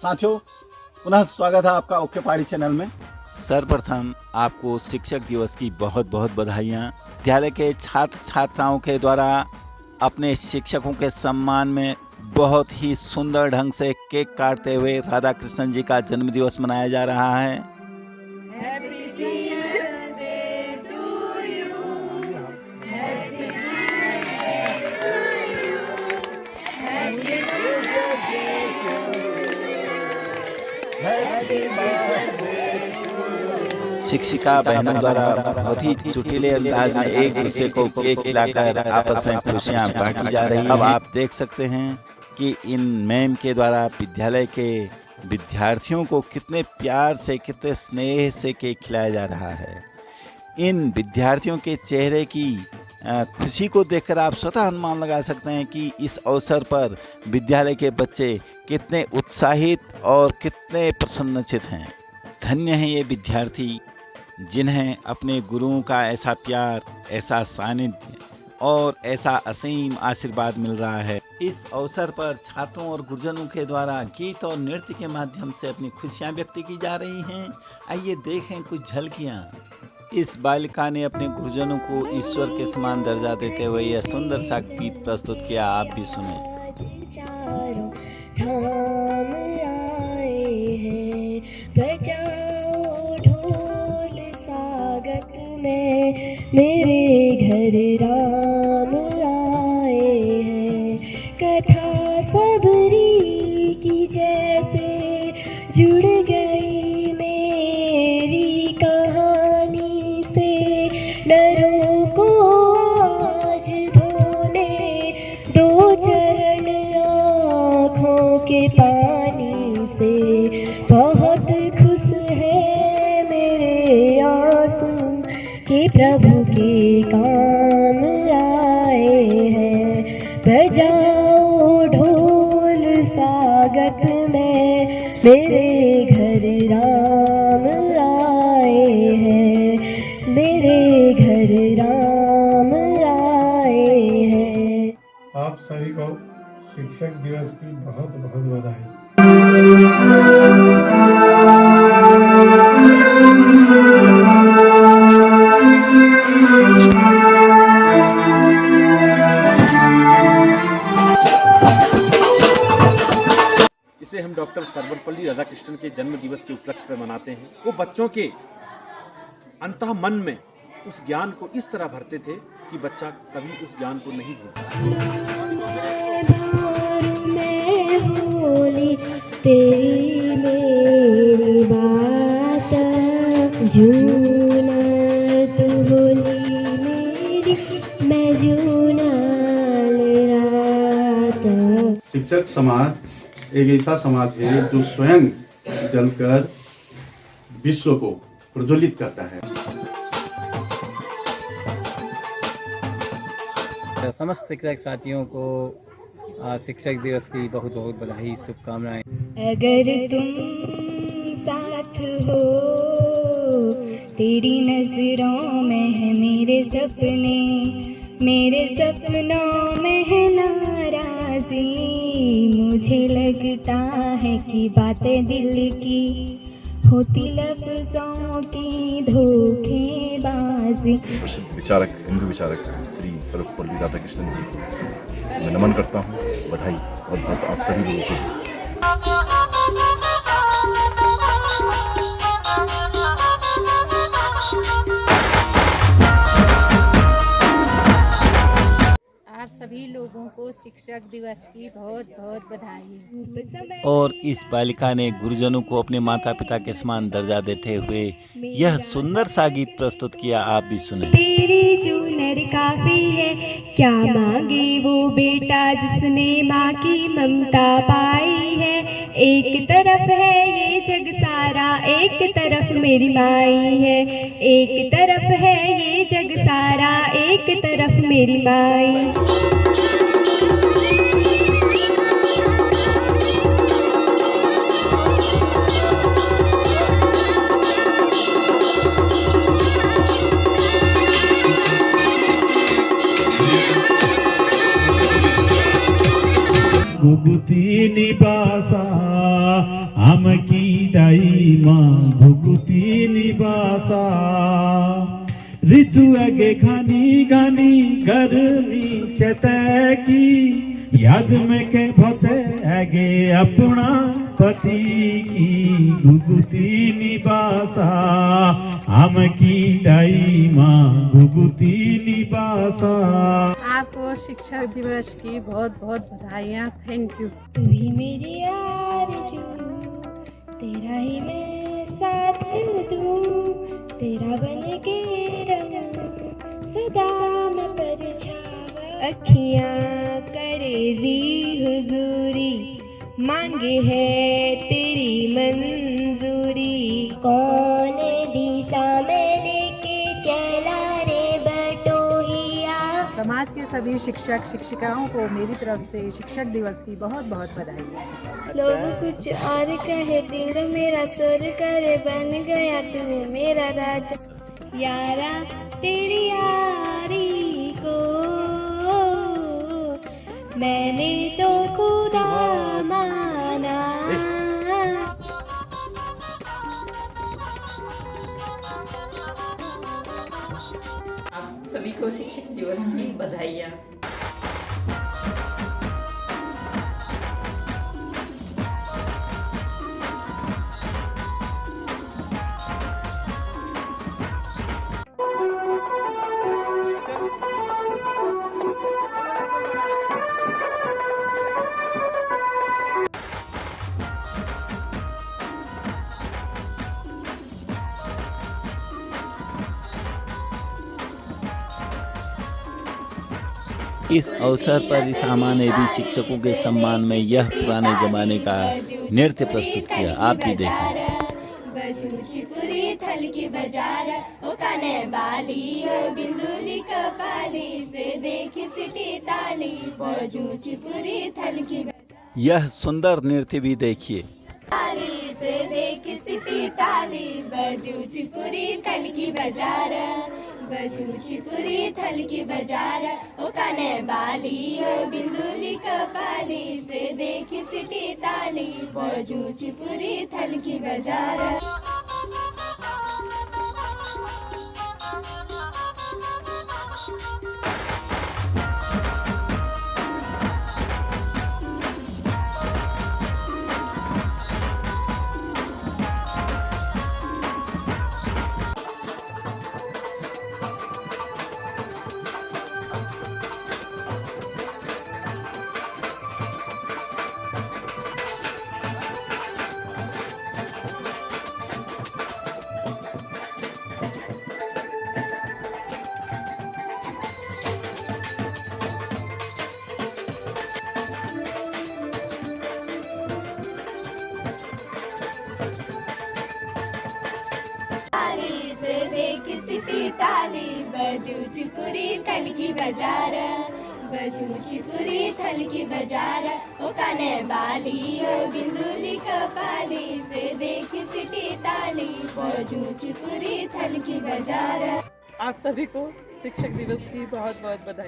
साथियों, पुनः स्वागत है आपका ओके पहाड़ी चैनल में। सर्वप्रथम आपको शिक्षक दिवस की बहुत बहुत बधाइयाँ। विद्यालय के छात्र छात्राओं के द्वारा अपने शिक्षकों के सम्मान में बहुत ही सुंदर ढंग से केक काटते हुए राधा कृष्णन जी का जन्मदिवस मनाया जा रहा है। शिक्षिका बहनों द्वारा बहुत ही चुटीले अंदाज में एक दूसरे को केक खिलाकर आपस में खुशियां बांटी जा रही हैं। अब आप देख सकते हैं कि इन मैम के द्वारा विद्यालय के विद्यार्थियों को कितने प्यार से, कितने स्नेह से केक खिलाया जा रहा है। इन विद्यार्थियों के चेहरे की खुशी को देखकर आप स्वतः अनुमान लगा सकते हैं कि इस अवसर पर विद्यालय के बच्चे कितने उत्साहित और कितने प्रसन्नचित हैं। धन्य हैं ये विद्यार्थी जिन्हें अपने गुरुओं का ऐसा प्यार, ऐसा सानिध्य और ऐसा असीम आशीर्वाद मिल रहा है। इस अवसर पर छात्रों और गुरुजनों के द्वारा गीत और नृत्य के माध्यम से अपनी खुशियां व्यक्त की जा रही हैं। आइए देखें कुछ झलकियां। इस बालिका ने अपने गुरुजनों को ईश्वर के समान दर्जा देते हुए यह सुंदर सा गीत प्रस्तुत किया। आप भी सुने। मेरे घर राम आए हैं, कथा सबरी की जैसे जुड़ गई मेरी कहानी से। डरों को आज धोने दो चरण आँखों के पानी से। बहुत खुश है मेरे आंसू कि प्रभु के काम आए हैं। बजाओ ढोल स्वागत में, मेरे घर राम आए हैं, मेरे घर राम आए हैं। आप सभी को शिक्षक दिवस की बहुत बहुत बधाई। इसे हम डॉक्टर सर्वपल्ली राधाकृष्णन के जन्म दिवस के उपलक्ष्य पर मनाते हैं। वो बच्चों के अंतः मन में उस ज्ञान को इस तरह भरते थे कि बच्चा कभी उस ज्ञान को नहीं भूलता। तेरी मेरी बात जूना तू होली मेरी, मैं जूना रात। शिक्षक समाज एक ऐसा समाज है जो स्वयं जलकर विश्व को प्रज्वलित करता है। समस्त शिक्षक साथियों को शिक्षक दिवस की बहुत बहुत बधाई, शुभकामनाएं। अगर तुम साथ हो, तेरी नजरों में है मेरे सपने, मेरे सपनों में है नाराजी। मुझे लगता है कि बातें दिल की होती लफ्जों की धोखेबाजी। प्रसिद्ध विचारक, हिंदू विचारक श्री सर्वपल्ली राधाकृष्णन जी को मैं नमन करता हूँ। बधाई और बहुत आप सभी लोगों को। आप सभी लोगों को शिक्षक दिवस की बहुत बहुत बधाई। और इस बालिका ने गुरुजनों को अपने माता पिता के समान दर्जा देते हुए यह सुंदर सा गीत प्रस्तुत किया। आप भी सुने। तेरी चुनर काफी है, क्या मांगे वो बेटा जिसने माँ की ममता पाई है। एक तरफ है ये जग सारा, एक तरफ मेरी माई है। एक तरफ है ये जग सारा, एक तरफ मेरी माई। गुगती निवासा आमकी दाई मां भुकुती निवासा ऋतु अगे खानी गानी गर्मी चेते की याद में के भते अगे अपना पति की भुकुती निवासा आमकी दाई मां भुकुती निवासा। आपको शिक्षक दिवस की बहुत बहुत बधाइयाँ। Thank you. तू ही मेरी आरज़ू, तेरा ही मैं साथ दूँ, तेरा बन के रहूं सदा मैं परछावा। अखियाँ करे जी हुजूरी, मांगे है तेरी मंजूरी। कौन दिशा में लेके चला रे बटोहिया। समाज के सभी शिक्षक शिक्षिकाओं को मेरी तरफ से शिक्षक दिवस की बहुत बहुत बधाई। लोग कुछ और कहे, दिल मेरा सुर करे, बन गया तू मेरा राजा। यारा तेरी यारी को मैंने तो खुदा माना। आप सभी को शिक्षक दिवस की बधाइयाँ। इस अवसर पर इसामा ने भी शिक्षकों के सम्मान में यह पुराने जमाने का नृत्य प्रस्तुत किया। आप भी देखें। बजूचीपुरी थल की बाजार, ओ काने बाली ओ बिंदुली कपाली, पे देखी सिटी ताली। बजूचीपुरी थल की यह सुंदर नृत्य भी देखिए। ताली पे देखी सिटी ताली, बजूचीपुरी थल की बाजार। बजूचीपुरी थल की बाजार, ओ काने बाली ओ बिंदुली कपाली, पे देखी सिटी ताली। बजूचीपुरी थल की बाजार। देखी सिटी ताली, बजूचीपुरी थल की बाजार। बजूचीपुरी थल की बाजार, ओ काने बाली ओ बिंदुली कपाली, पे देखी सिटी ताली। बजूचीपुरी थल की बाजार। आप सभी को शिक्षक दिवस की बहुत बहुत बधाई।